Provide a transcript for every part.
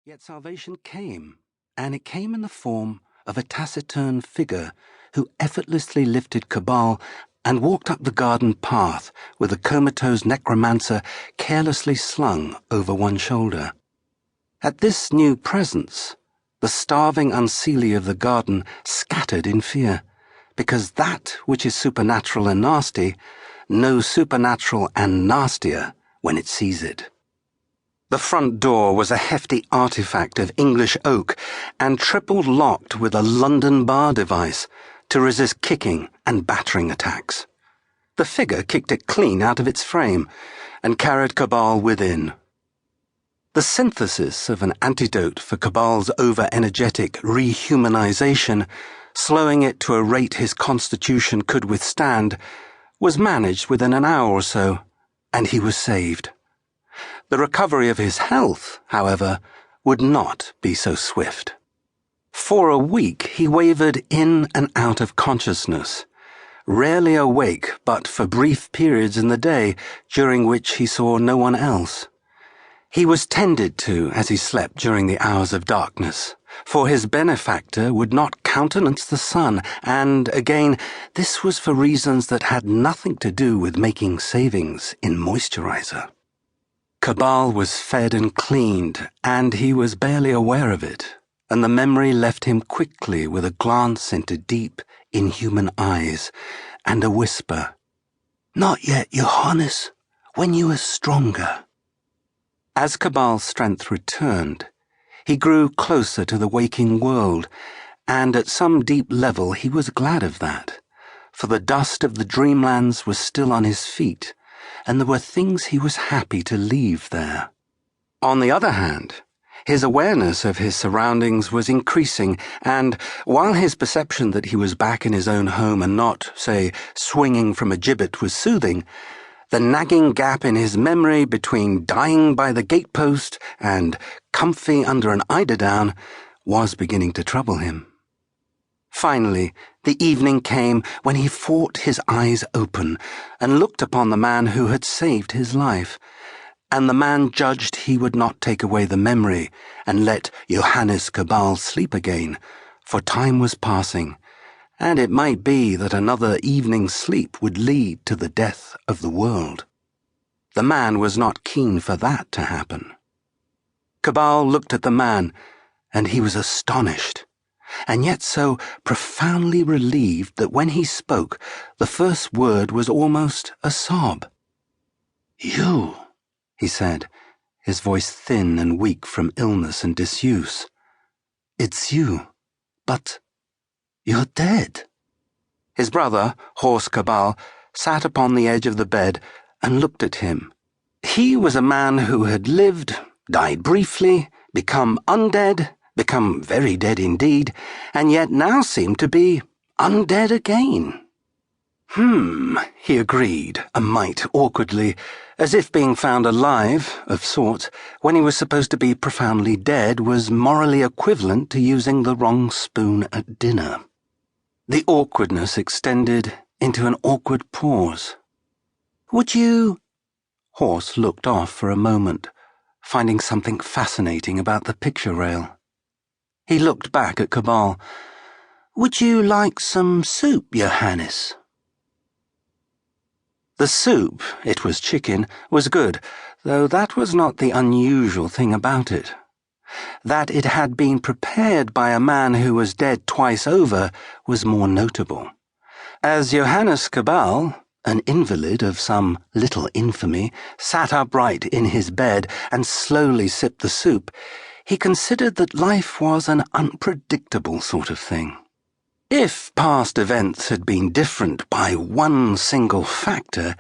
Yet salvation came, and it came in the form of a taciturn figure who effortlessly lifted Cabal and walked up the garden path with the comatose necromancer carelessly slung over one shoulder. At this new presence, the starving unseelie of the garden scattered in fear, because that which is supernatural and nasty knows supernatural and nastier when it sees it. The front door was a hefty artifact of English oak and triple locked with a London bar device to resist kicking and battering attacks. The figure kicked it clean out of its frame and carried Cabal within. The synthesis of an antidote for Cabal's over-energetic rehumanization, slowing it to a rate his constitution could withstand, was managed within an hour or so, and he was saved. The recovery of his health, however, would not be so swift. For a week he wavered in and out of consciousness, rarely awake but for brief periods in the day during which he saw no one else. He was tended to as he slept during the hours of darkness, for his benefactor would not countenance the sun, and, again, this was for reasons that had nothing to do with making savings in moisturizer. Cabal was fed and cleaned, and he was barely aware of it, and the memory left him quickly with a glance into deep, inhuman eyes, and a whisper, "Not yet, Johannes, when you are stronger." As Cabal's strength returned, he grew closer to the waking world, and at some deep level he was glad of that, for the dust of the dreamlands was still on his feet, and there were things he was happy to leave there. On the other hand, his awareness of his surroundings was increasing, and while his perception that he was back in his own home and not, say, swinging from a gibbet was soothing, the nagging gap in his memory between dying by the gatepost and comfy under an eiderdown was beginning to trouble him. Finally, the evening came when he fought his eyes open and looked upon the man who had saved his life, and the man judged he would not take away the memory and let Johannes Cabal sleep again, for time was passing, and it might be that another evening's sleep would lead to the death of the world. The man was not keen for that to happen. Cabal looked at the man, and he was astonished, and yet so profoundly relieved that when he spoke, the first word was almost a sob. "You," he said, his voice thin and weak from illness and disuse. "It's you, but you're dead." His brother, Horst Cabal, sat upon the edge of the bed and looked at him. He was a man who had lived, died briefly, become undead, become very dead indeed, and yet now seemed to be undead again. He agreed, a mite awkwardly, as if being found alive, of sorts, when he was supposed to be profoundly dead was morally equivalent to using the wrong spoon at dinner. The awkwardness extended into an awkward pause. "Would you—" Horst looked off for a moment, finding something fascinating about the picture rail. He looked back at Cabal. "Would you like some soup, Johannes?" The soup, it was chicken, was good, though that was not the unusual thing about it. That it had been prepared by a man who was dead twice over was more notable. As Johannes Cabal, an invalid of some little infamy, sat upright in his bed and slowly sipped the soup, he considered that life was an unpredictable sort of thing. If past events had been different by one single factor,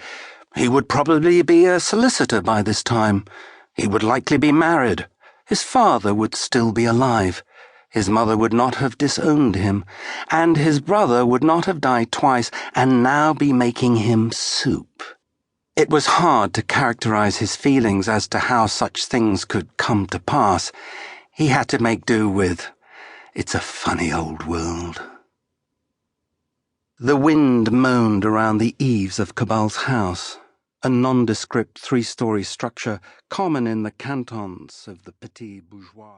he would probably be a solicitor by this time. He would likely be married. His father would still be alive. His mother would not have disowned him, and his brother would not have died twice and now be making him soup. It was hard to characterize his feelings as to how such things could come to pass. He had to make do with, "It's a funny old world." The wind moaned around the eaves of Cabal's house, a nondescript three-story structure common in the cantons of the petit bourgeois.